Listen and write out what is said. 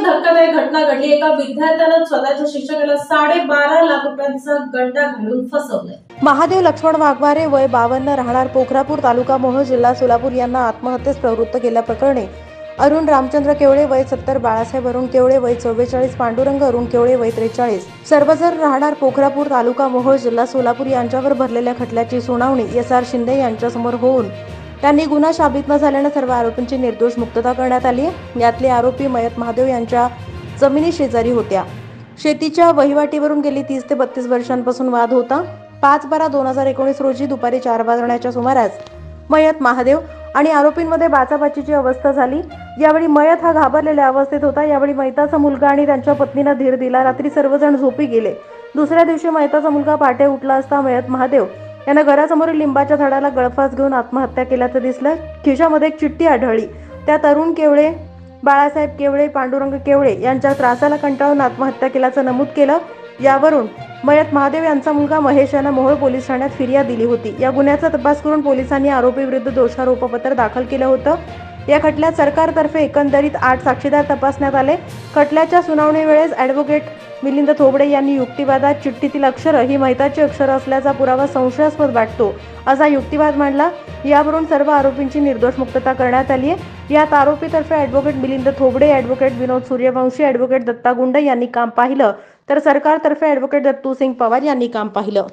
धक्कादायक घटना घडली। एका विद्यार्थ्यानं स्वतःच्या शिक्षकाला 12.5 लाख रुपयांचा गंडा घालून फसवलंय। महादेव लक्ष्मण वाघमारे वय 52 राहणार पोखरापूर तालुका मोहोळ जिल्हा सोलापूर यांना आत्महत्येस प्रवृत्त केल्याप्रकरणी अरुण रामचंद्र केवळे वय 70, बाळासाहेब अरुण केवळे वय 44, पांडुरंग अरुण केवळे वय 43 सर्वजण राहणार पोखरापूर तालुका मोहोळ जिल्हा सोलापूर यांच्यावर भरलेल्या खटल्याची सुनावणी SR शिंदे यांच्यासमोर होऊन त्यांनी गुन्हा साबित न झाल्याने सर्व आरोपींची निर्दोष मुक्तता करण्यात आली। यातले आरोपी मयत महादेव यांच्या जमिनी शेजारी होत्या। शेतीच्या वहिवाटीवरून गेली 30 ते 32 वर्षांपासून वाद होता। 5/12/2019 रोजी दुपारी 4 वाजण्याच्या सुमारास मयत महादेव आणि आरोपींमध्ये बाचाबाचीची अवस्था झाली। यावेळी मयत हा घाबरलेल्या अवस्थेत होता। यावेळी मयताचा मुलगा आणि त्यांच्या पत्नीने धीर दिला। रात्री सर्वजण झोपी गेले। दुसऱ्या दिवशी मयताचा मुलगा पहाटे उठला असता मयत महादेव यानं घरासमोरील लिंबाच्या झाडाला गळफास घेऊन आत्महत्या केल्याचं दिसलं। खिशामध्ये एक चिठ्ठी आढळली। त्यात अरुण केवळे, बाळासाहेब केवळे, पांडुरंग केवळे यांच्या त्रासाला कंटाळून आत्महत्या केल्याचं नमूद केलं। यावरून मयत महादेव यांचा मुलगा महेश यानं मोहोळ पोलीस ठाण्यात फिर्याद दिली होती। या गुन्ह्याचा तपास करून पोलिसांनी आरोपीविरुद्ध दोषारोपपत्र दाखल केलं होतं। या खटल्यात सरकारतर्फे एकंदरीत 8 साक्षीदार तपासण्यात आले। खटल्याच्या सुनावणीवेळेस ॲडव्होकेट मिलिंद थोबडे यांनी युक्तिवादात चिठ्ठीतील अक्षरं ही मयताची अक्षरं असल्याचा पुरावा संशयास्पद वाटतो असा युक्तिवाद मांडला। यावरून सर्व आरोपींची निर्दोष मुक्तता करण्यात आली आहे। यात आरोपीतर्फे ॲडव्होकेट मिलिंद थोबडे, ॲडव्होकेट विनोद सूर्यवंशी, ॲडव्होकेट दत्ता गुंड यांनी काम पाहिलं तर सरकारतर्फे ॲडव्होकेट दत्तू सिंग पवार यांनी काम पाहिलं।